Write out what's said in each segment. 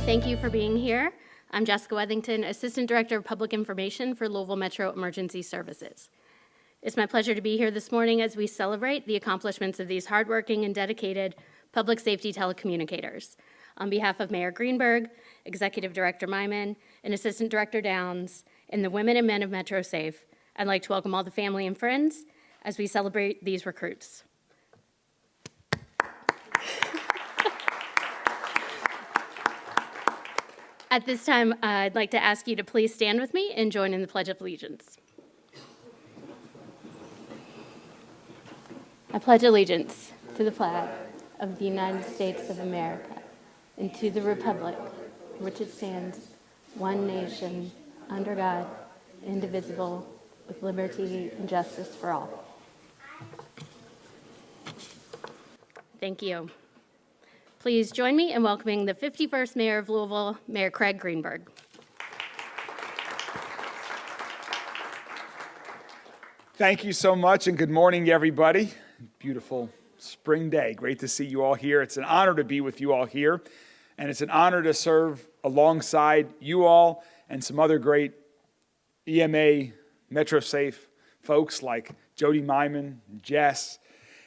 Thank you for being here. I'm Jessica Wethington, Assistant Director of Public Information for Louisville Metro Emergency Services. It's my pleasure to be here this morning as we celebrate the accomplishments of these hardworking and dedicated public safety telecommunicators. On behalf of Mayor Greenberg, Executive Director Myman, and Assistant Director Downs, and the women and men of MetroSafe, I'd like to welcome all the family and friends as we celebrate these recruits. At this time, I'd like to ask you to please stand with me and join in the Pledge of Allegiance. I pledge allegiance to the flag of the United States of America and to the republic for which it stands, one nation, under God, indivisible, with liberty and justice for all. Thank you. Please join me in welcoming the 51st Mayor of Louisville, Mayor Craig Greenberg. Thank you so much, and good morning, everybody. Beautiful spring day. Great to see you all here. It's an honor to be with you all here, and it's an honor to serve alongside you all and some other great EMA MetroSafe folks like Jody Myman, Jess,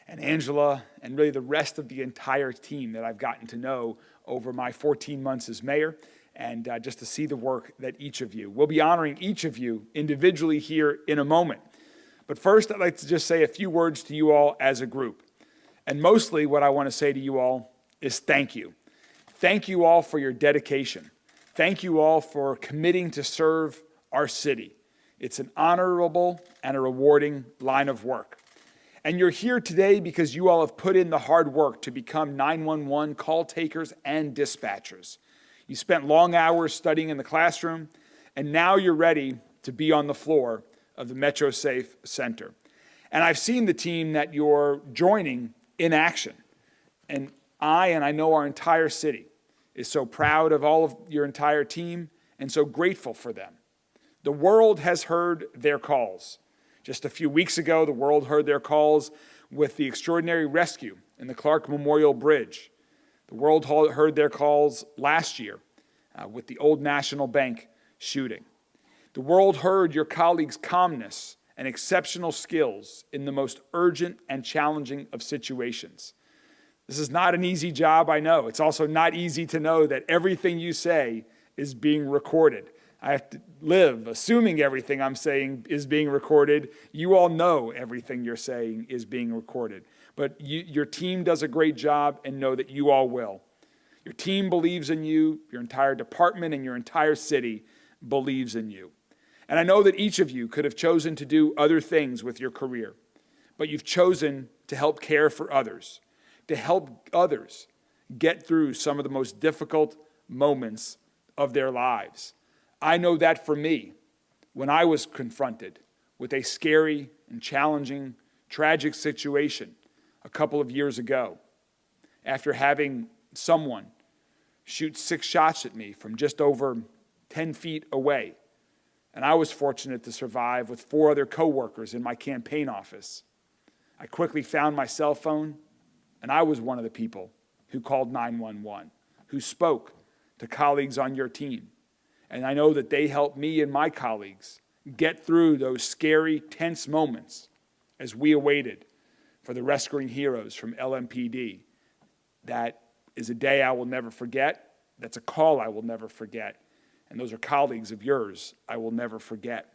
and Angela, and really the rest of the entire team that I've gotten to know over my 14 months as mayor, and just to see the work that each of you. We'll be honoring each of you individually here in a moment. But first, I'd like to just say a few words to you all as a group. And mostly what I want to say to you all is thank you. Thank you all for your dedication. Thank you all for committing to serve our city. It's an honorable and a rewarding line of work. And you're here today because you all have put in the hard work to become 911 call takers and dispatchers. You spent long hours studying in the classroom, and now you're ready to be on the floor of the MetroSafe Center. And I've seen the team that you're joining in action. And I know our entire city is so proud of all of your entire team and so grateful for them. The world has heard their calls. Just a few weeks ago, the world heard their calls with the extraordinary rescue in the Clark Memorial Bridge. The world heard their calls last year with the Old National Bank shooting. The world heard your colleagues' calmness and exceptional skills in the most urgent and challenging of situations. This is not an easy job, I know. It's also not easy to know that everything you say is being recorded. I have to live assuming everything I'm saying is being recorded. You all know everything you're saying is being recorded. But your team does a great job, and know that you all will. Your team believes in you. Your entire department and your entire city believes in you. And I know that each of you could have chosen to do other things with your career, but you've chosen to help care for others, to help others get through some of the most difficult moments of their lives. I know that for me, when I was confronted with a scary and challenging, tragic situation a couple of years ago, after having someone shoot 6 shots at me from just over 10 feet away, and I was fortunate to survive with 4 other coworkers in my campaign office. I quickly found my cell phone, and I was one of the people who called 911, who spoke to colleagues on your team. And I know that they helped me and my colleagues get through those scary, tense moments as we awaited for the rescuing heroes from LMPD. That is a day I will never forget. That's a call I will never forget. And those are colleagues of yours I will never forget.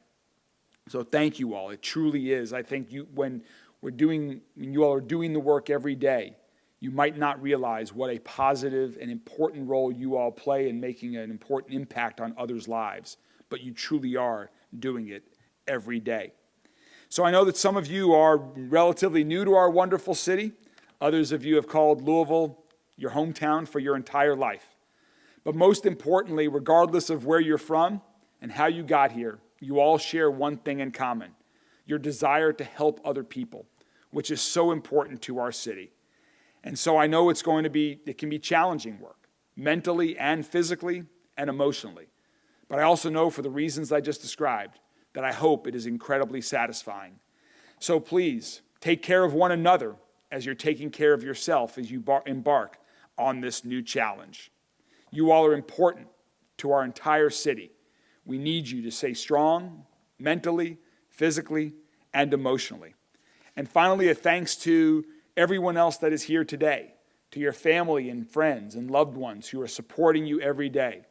So thank you all. It truly is. I think when you all are doing the work every day, you might not realize what a positive and important role you all play in making an important impact on others' lives, but you truly are doing it every day. So I know that some of you are relatively new to our wonderful city. Others of you have called Louisville your hometown for your entire life. But most importantly, regardless of where you're from and how you got here, you all share one thing in common: your desire to help other people, which is so important to our city. And so I know it can be challenging work, mentally and physically and emotionally. But I also know, for the reasons I just described, that I hope it is incredibly satisfying. So please, take care of one another as you're taking care of yourself as you embark on this new challenge. You all are important to our entire city. We need you to stay strong mentally, physically, and emotionally. And finally, a thanks to everyone else that is here today, to your family and friends and loved ones who are supporting you every day.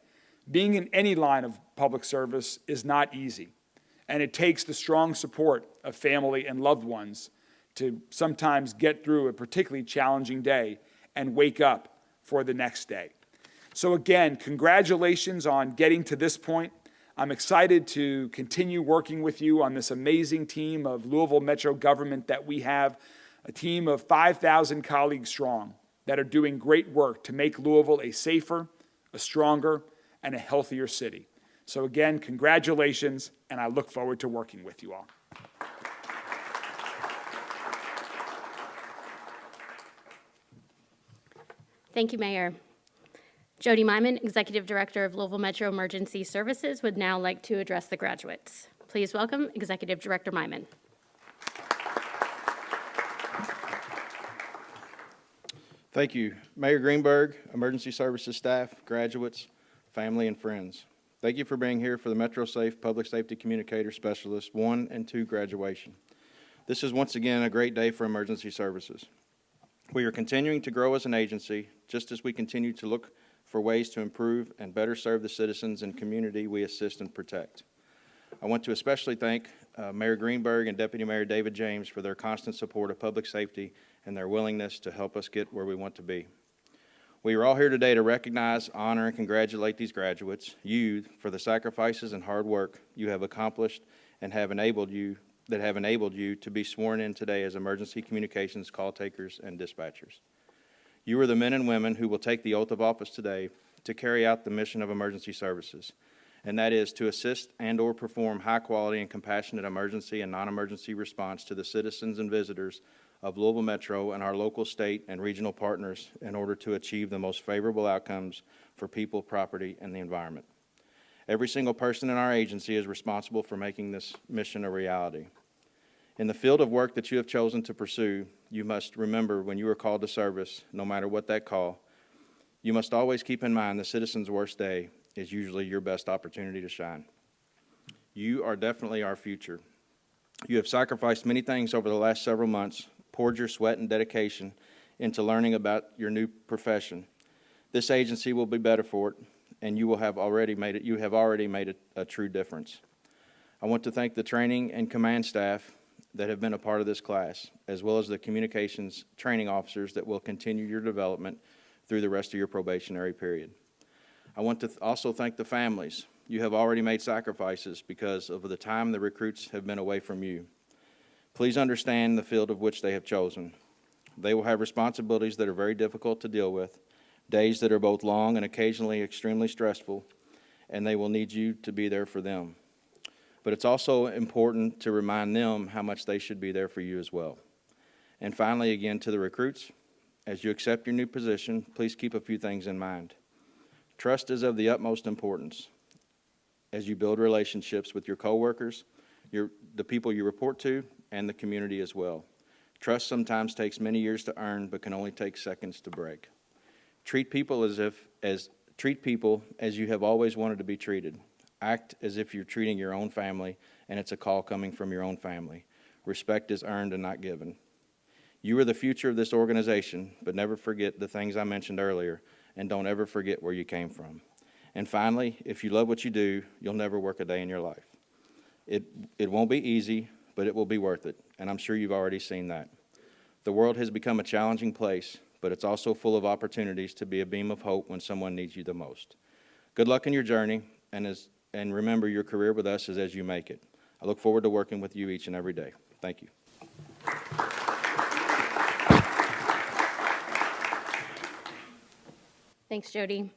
Being in any line of public service is not easy, and it takes the strong support of family and loved ones to sometimes get through a particularly challenging day and wake up for the next day. So again, congratulations on getting to this point. I'm excited to continue working with you on this amazing team of Louisville Metro government that we have, a team of 5,000 colleagues strong that are doing great work to make Louisville a safer, a stronger, and a healthier city. So again, congratulations, and I look forward to working with you all. Thank you, Mayor. Jody Myman, Executive Director of Louisville Metro Emergency Services, would now like to address the graduates. Please welcome Executive Director Myman. Thank you, Mayor Greenberg, emergency services staff, graduates, family, and friends. Thank you for being here for the MetroSafe Public Safety Communicator Specialist 1 and 2 graduation. This is once again a great day for emergency services. We are continuing to grow as an agency, just as we continue to look for ways to improve and better serve the citizens and community we assist and protect. I want to especially thank Mayor Greenberg and Deputy Mayor David James for their constant support of public safety and their willingness to help us get where we want to be. We are all here today to recognize, honor, and congratulate these graduates, you, for the sacrifices and hard work you have accomplished and have enabled you to be sworn in today as emergency communications call takers and dispatchers. You are the men and women who will take the oath of office today to carry out the mission of emergency services, and that is to assist and/or perform high-quality and compassionate emergency and non-emergency response to the citizens and visitors of Louisville Metro and our local, state, and regional partners in order to achieve the most favorable outcomes for people, property, and the environment. Every single person in our agency is responsible for making this mission a reality. In the field of work that you have chosen to pursue, you must remember when you are called to service, no matter what that call, you must always keep in mind the citizen's worst day is usually your best opportunity to shine. You are definitely our future. You have sacrificed many things over the last several months, poured your sweat and dedication into learning about your new profession. This agency will be better for it, and you have already made a true difference. I want to thank the training and command staff that have been a part of this class, as well as the communications training officers that will continue your development through the rest of your probationary period. I want to also thank the families. You have already made sacrifices because of the time the recruits have been away from you. Please understand the field of which they have chosen. They will have responsibilities that are very difficult to deal with, days that are both long and occasionally extremely stressful, and they will need you to be there for them. But it's also important to remind them how much they should be there for you as well. And finally, again, to the recruits, as you accept your new position, please keep a few things in mind. Trust is of the utmost importance as you build relationships with your coworkers, the people you report to, and the community as well. Trust sometimes takes many years to earn, but can only take seconds to break. Treat people as you have always wanted to be treated. Act as if you're treating your own family and it's a call coming from your own family. Respect is earned and not given. You are the future of this organization, but never forget the things I mentioned earlier, and don't ever forget where you came from. And finally, if you love what you do, you'll never work a day in your life. It won't be easy, but it will be worth it, and I'm sure you've already seen that. The world has become a challenging place, but it's also full of opportunities to be a beam of hope when someone needs you the most. Good luck in your journey, and remember, your career with us is as you make it. I look forward to working with you each and every day. Thank you. Thanks, Jody.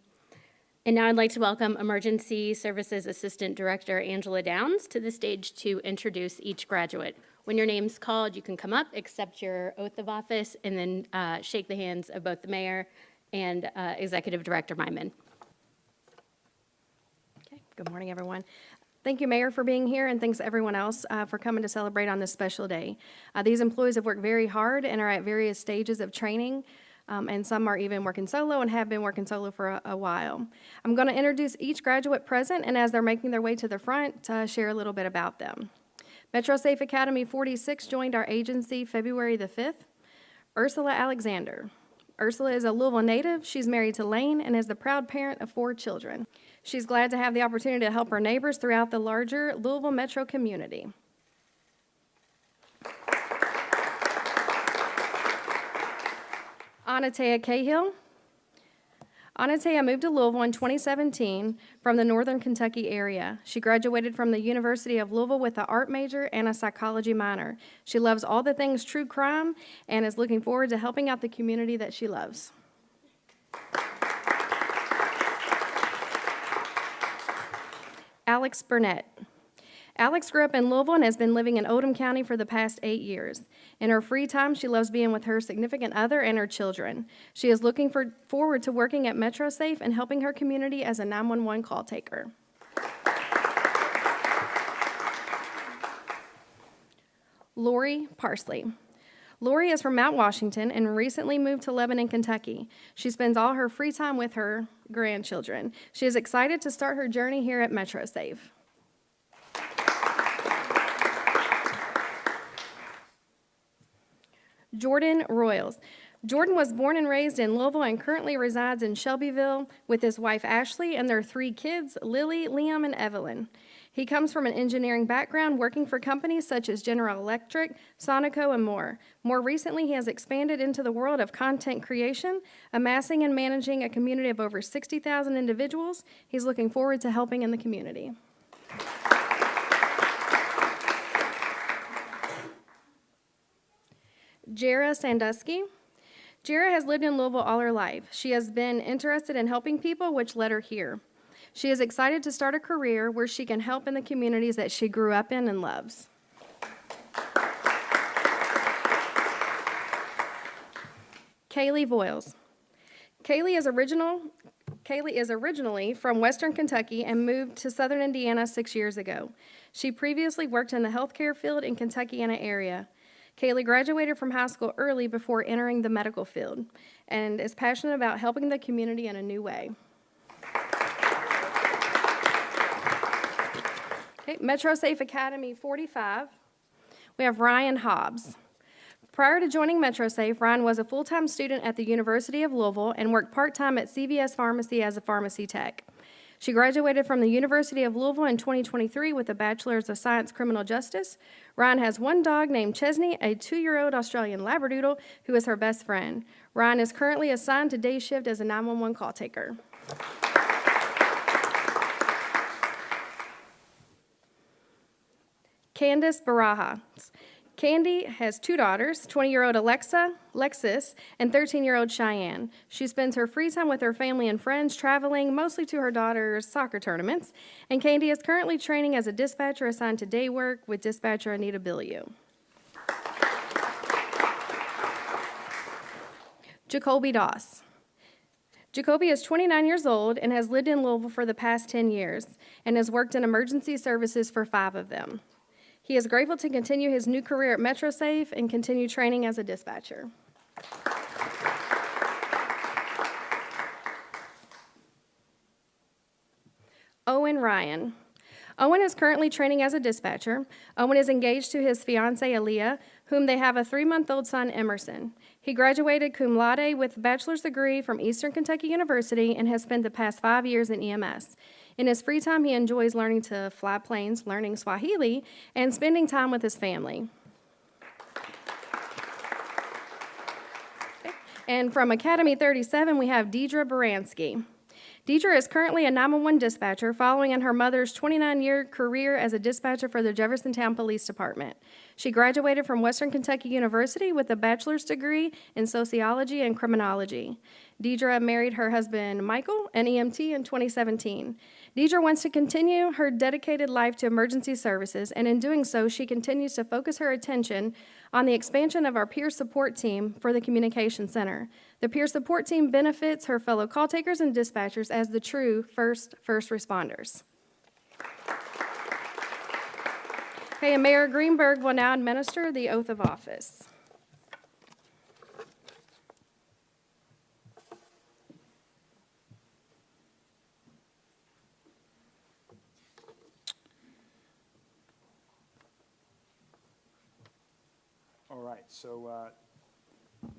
And now I'd like to welcome Emergency Services Assistant Director Angela Downs to the stage to introduce each graduate. When your name's called, you can come up, accept your oath of office, and then shake the hands of both the mayor and Executive Director Myman. Okay. Good morning, everyone. Thank you, Mayor, for being here, and thanks to everyone else for coming to celebrate on this special day. These employees have worked very hard and are at various stages of training. and some are even working solo and have been working solo for a while. I'm going to introduce each graduate present, and as they're making their way to the front, share a little bit about them. MetroSafe Academy 46 joined our agency February the 5th. Ursula Alexander. Ursula is a Louisville native. She's married to Lane and is the proud parent of 4 children. She's glad to have the opportunity to help her neighbors throughout the larger Louisville metro community. Anatea Cahill. Anatea moved to Louisville in 2017 from the northern Kentucky area. She graduated from the University of Louisville with an art major and a psychology minor. She loves all the things true crime and is looking forward to helping out the community that she loves. Alex Burnett. Alex grew up in Louisville and has been living in Oldham County for the past 8 years. In her free time, she loves being with her significant other and her children. She is looking forward to working at MetroSafe and helping her community as a 911 call taker. Lori Parsley. Lori is from Mount Washington and recently moved to Lebanon, Kentucky. She spends all her free time with her grandchildren. She is excited to start her journey here at MetroSafe. Jordan Royals. Jordan was born and raised in Louisville and currently resides in Shelbyville with his wife Ashley and their 3 kids, Lily, Liam, and Evelyn. He comes from an engineering background, working for companies such as General Electric, Sonico, and more. More recently, he has expanded into the world of content creation, amassing and managing a community of over 60,000 individuals. He's looking forward to helping in the community. Jara Sandusky. Jara has lived in Louisville all her life. She has been interested in helping people, which led her here. She is excited to start a career where she can help in the communities that she grew up in and loves. Kaylee Voiles. Kaylee is originally from Western Kentucky and moved to Southern Indiana 6 years ago. She previously worked in the healthcare field in Kentuckiana area. Kaylee graduated from high school early before entering the medical field and is passionate about helping the community in a new way. Okay, MetroSafe Academy 45, we have Ryan Hobbs. Prior to joining MetroSafe, Ryan was a full-time student at the University of Louisville and worked part-time at CVS Pharmacy as a pharmacy tech. She graduated from the University of Louisville in 2023 with a Bachelor's of Science Criminal Justice. Ryan has 1 dog named Chesney, a 2-year-old Australian Labradoodle, who is her best friend. Ryan is currently assigned to day shift as a 911 call taker. Candace Baraha. Candy has 2 daughters, 20-year-old Alexis, and 13-year-old Cheyenne. She spends her free time with her family and friends, traveling mostly to her daughter's soccer tournaments. And Candy is currently training as a dispatcher assigned to day work with dispatcher Anita Billiou. Jacoby Doss. Jacoby is 29 years old and has lived in Louisville for the past 10 years and has worked in emergency services for 5 of them. He is grateful to continue his new career at MetroSafe and continue training as a dispatcher. Owen Ryan. Owen is currently training as a dispatcher. Owen is engaged to his fiancée, Aaliyah, whom they have a 3-month-old son, Emerson. He graduated cum laude with a bachelor's degree from Eastern Kentucky University and has spent the past 5 years in EMS. In his free time, he enjoys learning to fly planes, learning Swahili, and spending time with his family. And from Academy 37, we have Deidre Baranski. Deidre is currently a 911 dispatcher following in her mother's 29-year career as a dispatcher for the Jeffersontown Police Department. She graduated from Western Kentucky University with a bachelor's degree in sociology and criminology. Deidre married her husband, Michael, an EMT, in 2017. Deidre wants to continue her dedicated life to emergency services, and in doing so, she continues to focus her attention on the expansion of our peer support team for the Communication Center. The peer support team benefits her fellow call takers and dispatchers as the true first responders. Okay, and Mayor Greenberg will now administer the oath of office. All right, so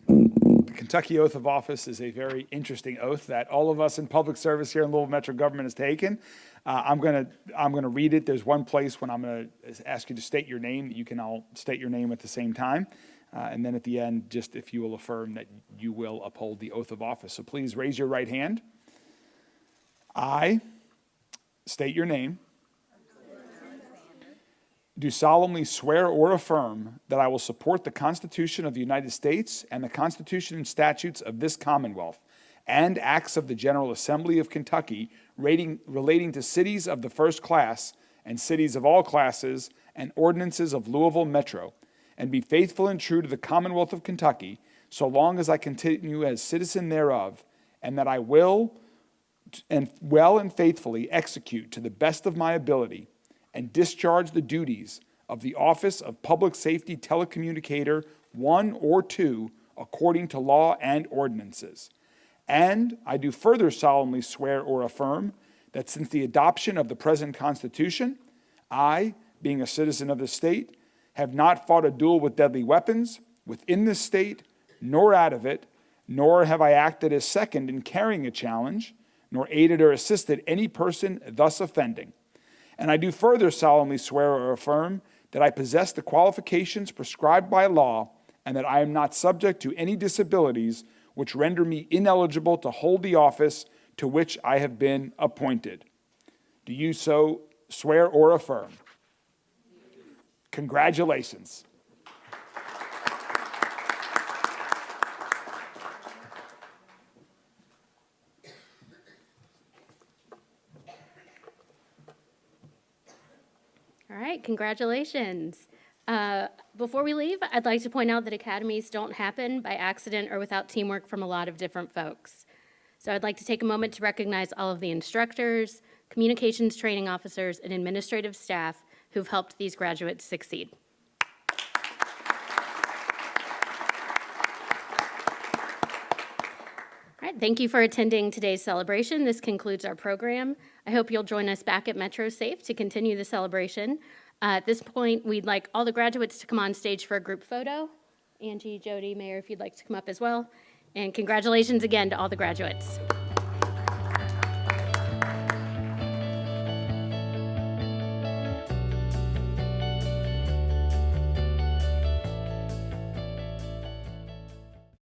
the Kentucky oath of office is a very interesting oath that all of us in public service here in Louisville Metro government has taken. I'm gonna read it. There's one place when I'm gonna ask you to state your name that you can all state your name at the same time. And then at the end, just if you will affirm that you will uphold the oath of office. So please raise your right hand. I state your name. Do solemnly swear or affirm that I will support the Constitution of the United States and the Constitution and statutes of this Commonwealth and acts of the General Assembly of Kentucky relating to cities of the first class and cities of all classes and ordinances of Louisville Metro, and be faithful and true to the Commonwealth of Kentucky so long as I continue as citizen thereof, and that I will and well and faithfully execute to the best of my ability and discharge the duties of the office of Public Safety Telecommunicator 1 or 2 according to law and ordinances. And I do further solemnly swear or affirm that since the adoption of the present Constitution, I, being a citizen of the state, have not fought a duel with deadly weapons within the state, nor out of it, nor have I acted as second in carrying a challenge, nor aided or assisted any person thus offending. And I do further solemnly swear or affirm that I possess the qualifications prescribed by law and that I am not subject to any disabilities which render me ineligible to hold the office to which I have been appointed. Do you so swear or affirm? Congratulations. All right, congratulations. Before we leave, I'd like to point out that academies don't happen by accident or without teamwork from a lot of different folks. So I'd like to take a moment to recognize all of the instructors, communications training officers, and administrative staff who've helped these graduates succeed. All right, thank you for attending today's celebration. This concludes our program. I hope you'll join us back at MetroSafe to continue the celebration. At this point, we'd like all the graduates to come on stage for a group photo. Angie, Jody, Mayor, if you'd like to come up as well. And congratulations again to all the graduates.